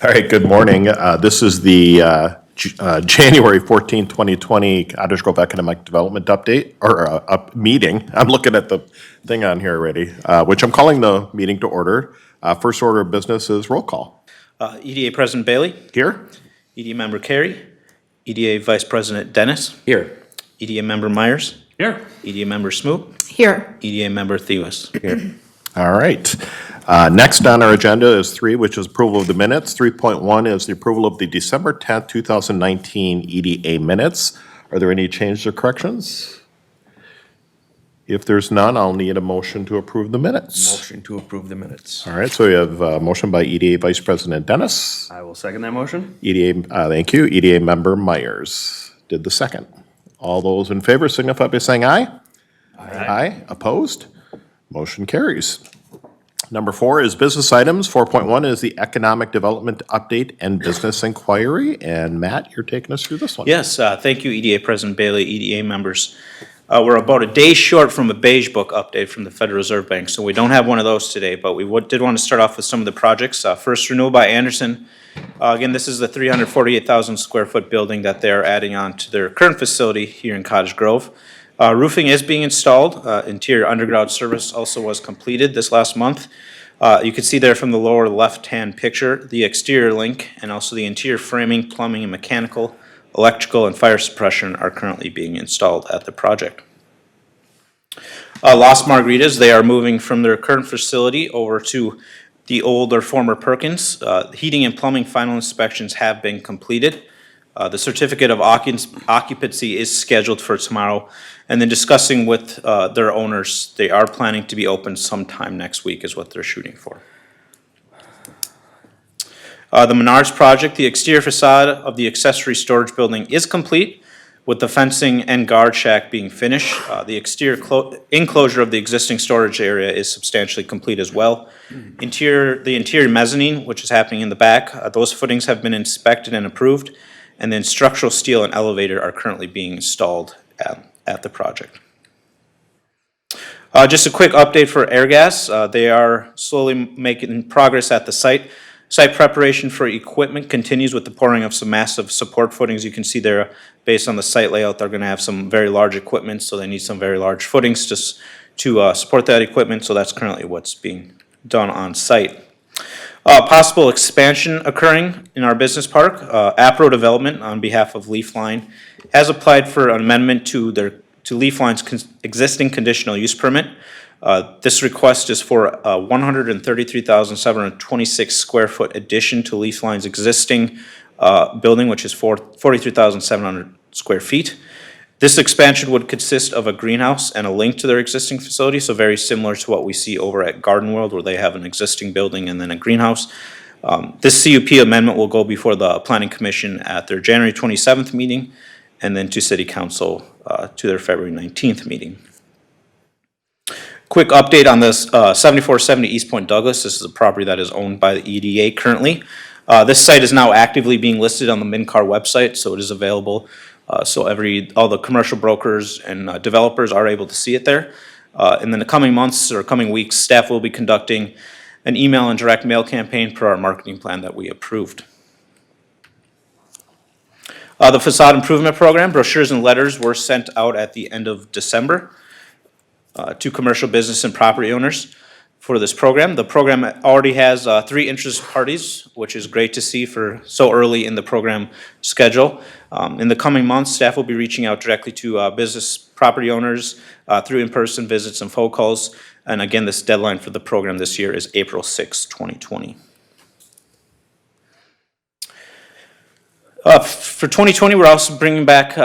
All right, good morning. This is the January 14, 2020 Cottage Grove Economic Development Update, or meeting. I'm looking at the thing on here already, which I'm calling the meeting to order. First order of business is roll call. EDA President Bailey, Here? EDA Member Carey, EDA Vice President Dennis, Here. EDA Member Myers, Here. EDA Member Smoot, Here. EDA Member Theus. Here. All right. Next on our agenda is 3, which is approval of the minutes. 3.1 is the approval of the December 10th, 2019 EDA minutes. Are there any changes or corrections? If there's none, I'll need a motion to approve the minutes. Motion to approve the minutes. All right, so we have a motion by EDA Vice President Dennis. I will second that motion. EDA, thank you. EDA Member Myers did the second. All those in favor signify by saying aye. Aye. Opposed? Motion carries. Number 4 is business items. 4.1 is the economic development update and business inquiry. And Matt, you're taking us through this one. Yes, thank you, EDA President Bailey, EDA members. We're about a day short from a beige book update from the Federal Reserve Bank, so we don't have one of those today, but we did want to start off with some of the projects. First, renewal by Anderson. Again, this is the 348,000 square foot building that they're adding on to their current facility here in Cottage Grove. Roofing is being installed. Interior underground service also was completed this last month. You can see there from the lower left-hand picture, the exterior link and also the interior framing, plumbing, and mechanical, electrical, and fire suppression are currently being installed at the project. Las Margaritas, they are moving from their current facility over to the old or former Perkins. Heating and plumbing final inspections have been completed. The certificate of occupancy is scheduled for tomorrow, and then discussing with their owners, they are planning to be open sometime next week is what they're shooting for. The Menards project, the exterior facade of the accessory storage building is complete, with the fencing and guard shack being finished. The exterior enclosure of the existing storage area is substantially complete as well. The interior mezzanine, which is happening in the back, those footings have been inspected and approved, and then structural steel and elevator are currently being installed at the project. Just a quick update for Airgas. They are slowly making progress at the site. Site preparation for equipment continues with the pouring of some massive support footings. You can see there, based on the site layout, they're going to have some very large equipment, so they need some very large footings to support that equipment, so that's currently what's being done on site. Possible expansion occurring in our business park. APRO Development, on behalf of Leafline, has applied for an amendment to Leafline's existing conditional use permit. This request is for a 133,726 square foot addition to Leafline's existing building, which is 43,700 square feet. This expansion would consist of a greenhouse and a link to their existing facility, so very similar to what we see over at Garden World, where they have an existing building and then a greenhouse. This CUP amendment will go before the Planning Commission at their January 27th meeting, and then to City Council to their February 19th meeting. Quick update on this 7470 East Point Douglas. This is a property that is owned by the EDA currently. This site is now actively being listed on the MinCar website, so it is available. So all the commercial brokers and developers are able to see it there. And in the coming months or coming weeks, staff will be conducting an email and direct mail campaign per our marketing plan that we approved. The facade improvement program, brochures and letters were sent out at the end of December to commercial business and property owners for this program. The program already has 3 interested parties, which is great to see for so early in the program schedule. In the coming months, staff will be reaching out directly to business property owners through in-person visits and phone calls. And again, this deadline for the program this year is April 6, 2020. For 2020, we're also bringing back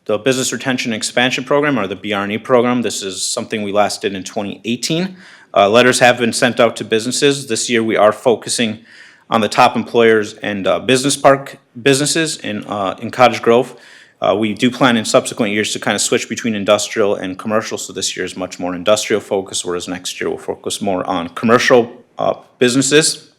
the Business Retention Expansion Program, or the BRNE program. This is something we last did in 2018. Letters have been sent out to businesses. This year we are focusing on the top employers and business park businesses in Cottage Grove. We do plan in subsequent years to kind of switch between industrial and commercial, so this year is much more industrial focused, whereas next year we'll focus more on commercial businesses.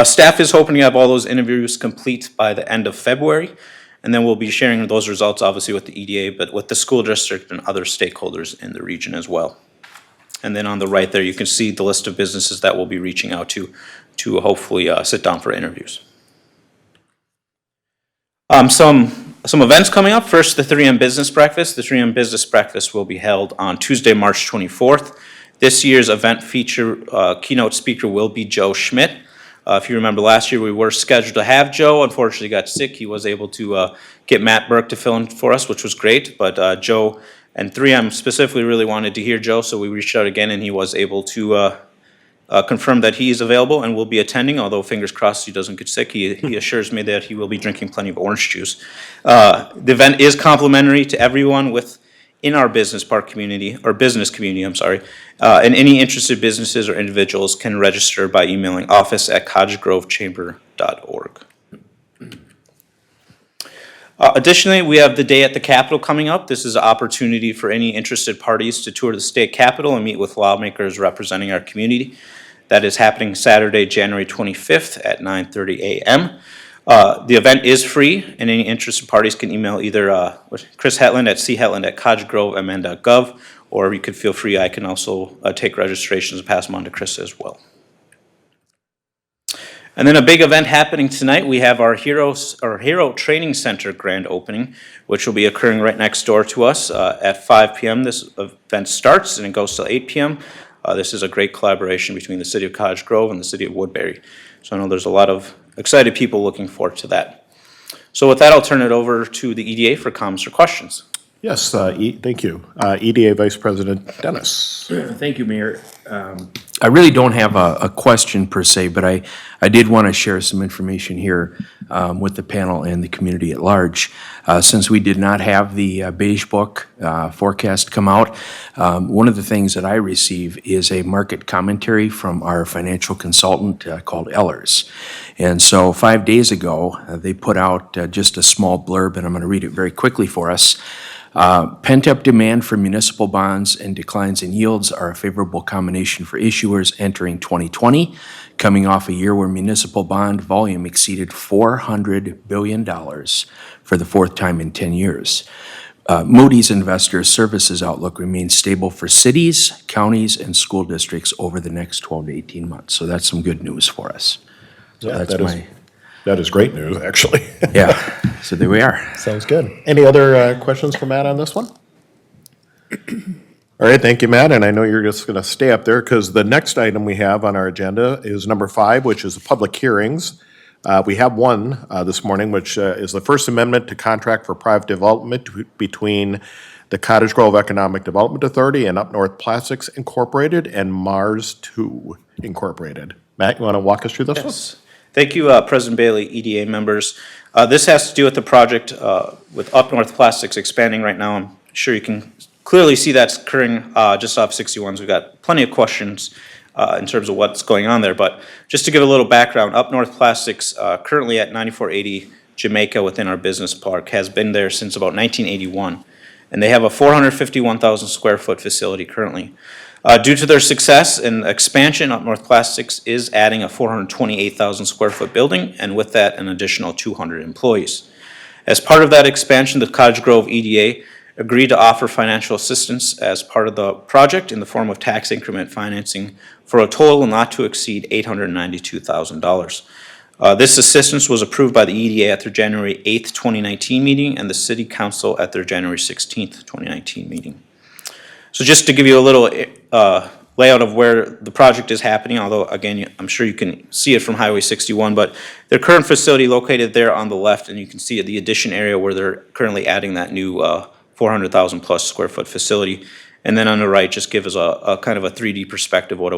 Staff is hoping to have all those interviews complete by the end of February, and then we'll be sharing those results obviously with the EDA, but with the school district and other stakeholders in the region as well. And then on the right there, you can see the list of businesses that we'll be reaching out to hopefully sit down for interviews. Some events coming up. First, the 3M Business Breakfast. The 3M Business Breakfast will be held on Tuesday, March 24th. This year's event feature keynote speaker will be Joe Schmidt. If you remember last year, we were scheduled to have Joe. Unfortunately, got sick. He was able to get Matt Burke to fill in for us, which was great. But Joe and 3M specifically really wanted to hear Joe, so we reached out again, and he was able to confirm that he is available and will be attending, although fingers crossed he doesn't get sick. He assures me that he will be drinking plenty of orange juice. The event is complimentary to everyone in our business park community, or business community, I'm sorry. And any interested businesses or individuals can register by emailing office@cottagegrovechamber.org. Additionally, we have the Day at the Capitol coming up. This is an opportunity for any interested parties to tour the state capitol and meet with lawmakers representing our community. That is happening Saturday, January 25th at 9:30 a.m. The event is free, and any interested parties can email either Chris Hetland at chhetland@cottagegrovemn.gov, or you could feel free, I can also take registrations and pass them on to Chris as well. And then a big event happening tonight, we have our Hero Training Center grand opening, which will be occurring right next door to us at 5 p.m. This event starts and it goes till 8 p.m. This is a great collaboration between the City of Cottage Grove and the City of Woodbury. So I know there's a lot of excited people looking forward to that. So with that, I'll turn it over to the EDA for comments or questions. Yes, thank you. EDA Vice President Dennis. Thank you, Mayor. I really don't have a question per se, but I did want to share some information here with the panel and the community at large. Since we did not have the Beige Book forecast come out, one of the things that I receive is a market commentary from our financial consultant called Ellers. And so 5 days ago, they put out just a small blurb, and I'm going to read it very quickly for us. Pent-up demand for municipal bonds and declines in yields are a favorable combination for issuers entering 2020, coming off a year where municipal bond volume exceeded $400 billion for the fourth time in 10 years. Moody's Investor Services outlook remains stable for cities, counties, and school districts over the next 12 to 18 months. So that's some good news for us. So Yeah, that's that is great news, actually. yeah, so there we are. Sounds good. Any other questions for Matt on this one? All right, thank you, Matt, and I know you're just going to stay up there because the next item we have on our agenda is number 5, which is public hearings. We have one this morning, which is the First Amendment to contract for private development between the Cottage Grove Economic Development Authority and Up North Plastics Incorporated and Mars 2 Incorporated. Matt, you want to walk us through this one? Yes. Thank you, President Bailey, EDA members. This has to do with the project with Up North Plastics expanding right now. I'm sure you can clearly see that's occurring just off 61s. We've got plenty of questions in terms of what's going on there. But just to give a little background, Up North Plastics, currently at 9480 Jamaica within our business park, has been there since about 1981. And they have a 451,000 square foot facility currently. Due to their success and expansion, Up North Plastics is adding a 428,000 square foot building, and with that, an additional 200 employees. As part of that expansion, the Cottage Grove EDA agreed to offer financial assistance as part of the project in the form of tax increment financing for a total not to exceed $892,000. This assistance was approved by the EDA at their January 8th, 2019 meeting and the City Council at their January 16th, 2019 meeting. So just to give you a little layout of where the project is happening, although again, I'm sure you can see it from Highway 61, but their current facility located there on the left, and you can see the addition area where they're currently adding that new 400,000 plus square foot facility. And then on the right, just give us a kind of a 3D perspective what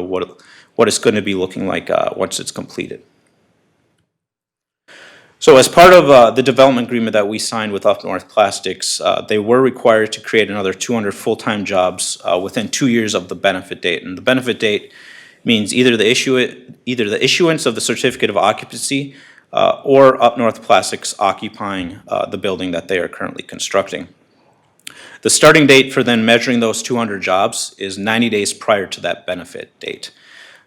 it's going to be looking like once it's completed. So as part of the development agreement that we signed with Up North Plastics, they were required to create another 200 full-time jobs within 2 years of the benefit date. And the benefit date means either the issuance of the certificate of occupancy or Up North Plastics occupying the building that they are currently constructing. The starting date for then measuring those 200 jobs is 90 days prior to that benefit date.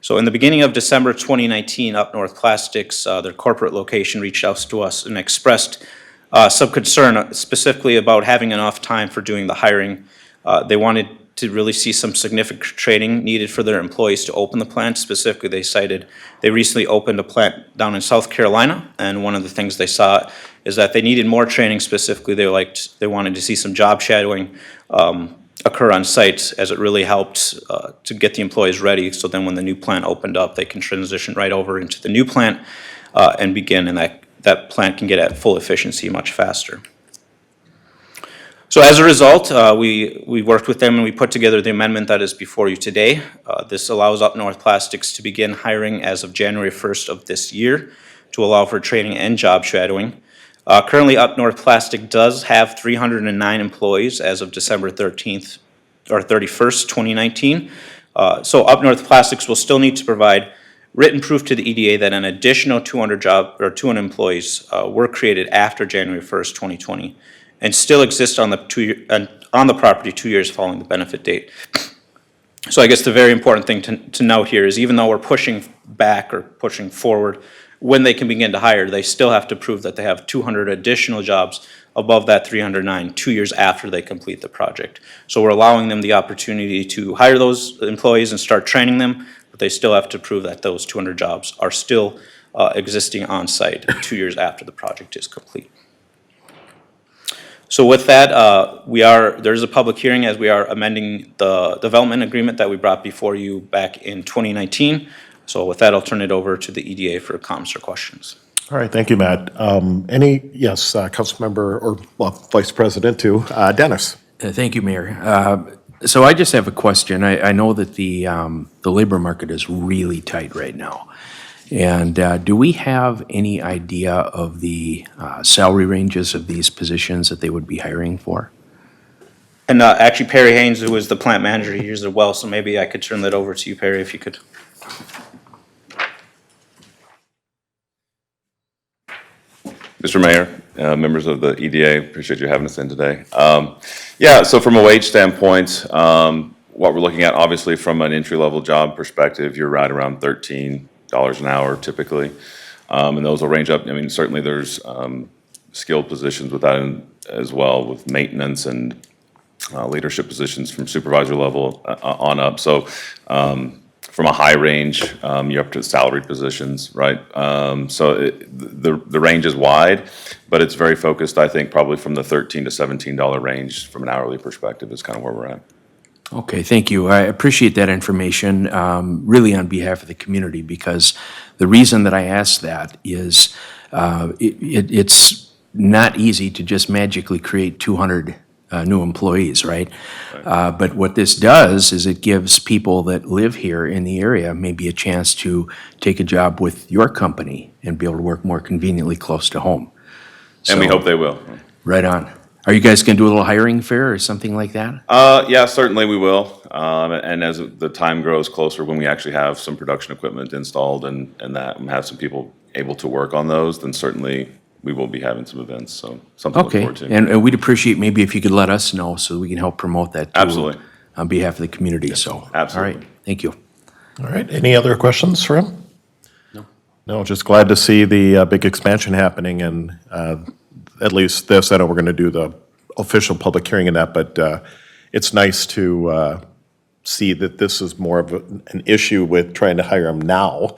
So in the beginning of December 2019, Up North Plastics, their corporate location, reached out to us and expressed some concern specifically about having enough time for doing the hiring. They wanted to really see some significant training needed for their employees to open the plant. Specifically, they cited, they recently opened a plant down in South Carolina, and one of the things they saw is that they needed more training. Specifically, they wanted to see some job shadowing occur on site, as it really helped to get the employees ready, so then when the new plant opened up, they can transition right over into the new plant and begin, and that plant can get at full efficiency much faster. So as a result, we worked with them and we put together the amendment that is before you today. This allows Up North Plastics to begin hiring as of January 1st of this year to allow for training and job shadowing. Currently, Up North Plastic does have 309 employees as of December 13th or 31st, 2019. So Up North Plastics will still need to provide written proof to the EDA that an additional 200 employees were created after January 1st, 2020, and still exist on the property 2 years following the benefit date. So I guess the very important thing to note here is, even though we're pushing back or pushing forward when they can begin to hire, they still have to prove that they have 200 additional jobs above that 309 2 years after they complete the project. So we're allowing them the opportunity to hire those employees and start training them, but they still have to prove that those 200 jobs are still existing on site 2 years after the project is complete. So with that, there's a public hearing, as we are amending the development agreement that we brought before you back in 2019. So with that, I'll turn it over to the EDA for comments or questions. All right, thank you, Matt. Yes, Councilmember, or Vice President too, Dennis. Thank you, Mayor. So I just have a question. I know that the labor market is really tight right now. And do we have any idea of the salary ranges of these positions that they would be hiring for? And actually, Perry Haynes, who is the plant manager, he hears it well, so maybe I could turn that over to you, Perry, if you could. Mr. Mayor, members of the EDA, appreciate you having us in today. Yeah, so from a wage standpoint, what we're looking at, obviously from an entry-level job perspective, you're right around $13 an hour typically. And those will range up. I mean, certainly there's skilled positions with that as well, with maintenance and leadership positions from supervisor level on up. So from a high range, you're up to salaried positions, right? So the range is wide, but it's very focused, I think, probably from the $13 to $17 range from an hourly perspective is kind of where we're at. Okay, thank you. I appreciate that information, really on behalf of the community, because the reason that I asked that is it's not easy to just magically create 200 new employees, right? But what this does is it gives people that live here in the area maybe a chance to take a job with your company and be able to work more conveniently close to home. And we So, hope they will. right on. Are you guys going to do a little hiring fair or something like that? Yeah, certainly we will. And as the time grows closer, when we actually have some production equipment installed and that, and have some people able to work on those, then certainly we will be having some events, so something to look Okay, forward to. and we'd appreciate maybe if you could let us know so we can help promote that too. Absolutely. On behalf of the community, so. absolutely. All right, thank you. All right, any other questions for him? No, just glad to see the big expansion happening, and at least this, I know we're going to do the official public hearing in that, but it's nice to see that this is more of an issue with trying to hire them now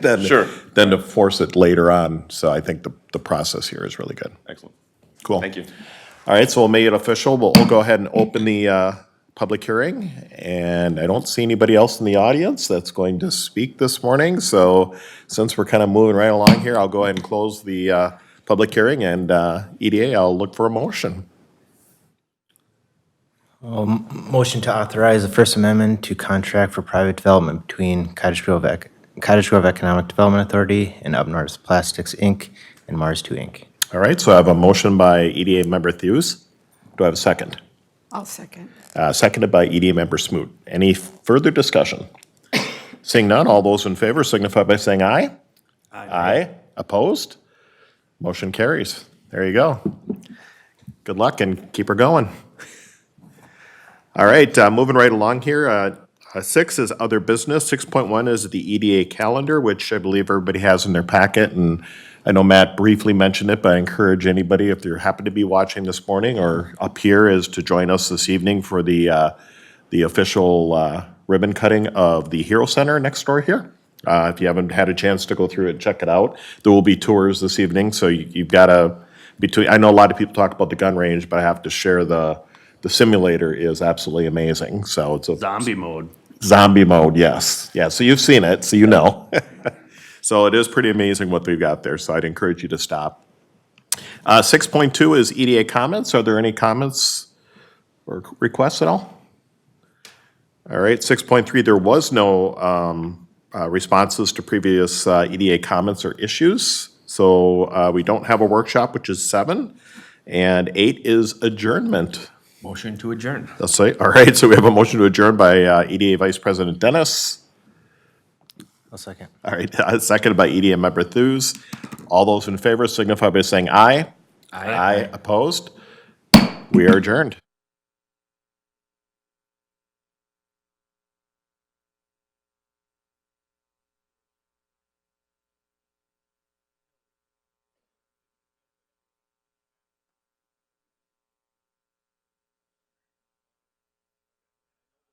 than to force it later on. So I think the process here is really good. Excellent. Cool. Thank you. All right, so we'll make it official. We'll go ahead and open the public hearing, and I don't see anybody else in the audience that's going to speak this morning. So since we're kind of moving right along here, I'll go ahead and close the public hearing, and EDA, I'll look for a motion. Motion to authorize the First Amendment to contract for private development between Cottage Grove Economic Development Authority and Up North Plastics, Inc. and Mars 2, Inc. All right, so I have a motion by EDA member Thews. Do I have a second? I'll second. Seconded by EDA member Smoot. Any further discussion? Seeing none, all those in favor signify by saying aye. Aye. Opposed? Motion carries. There you go. Good luck and keep her going. All right, moving right along here. 6 is other business. 6.1 is the EDA calendar, which I believe everybody has in their packet. And I know Matt briefly mentioned it, but I encourage anybody, if you happen to be watching this morning or up here, is to join us this evening for the the official ribbon cutting of the Hero Center next door here. If you haven't had a chance to go through it, check it out. There will be tours this evening, so you've got to, I know a lot of people talk about the gun range, but I have to share the simulator is absolutely amazing, so it's a. Zombie mode. Zombie mode, yes. Yeah, so you've seen it, so you know. So it is pretty amazing what we've got there, so I'd encourage you to stop. 6.2 is EDA comments. Are there any comments or requests at all? All right, 6.3, there was no responses to previous EDA comments or issues. So we don't have a workshop, which is 7. And 8 is adjournment. Motion to adjourn. That's right. All right, so we have a motion to adjourn by EDA Vice President Dennis. I'll second. All right, seconded by EDA Member Thews. All those in favor signify by saying aye. Aye. Opposed? We are adjourned.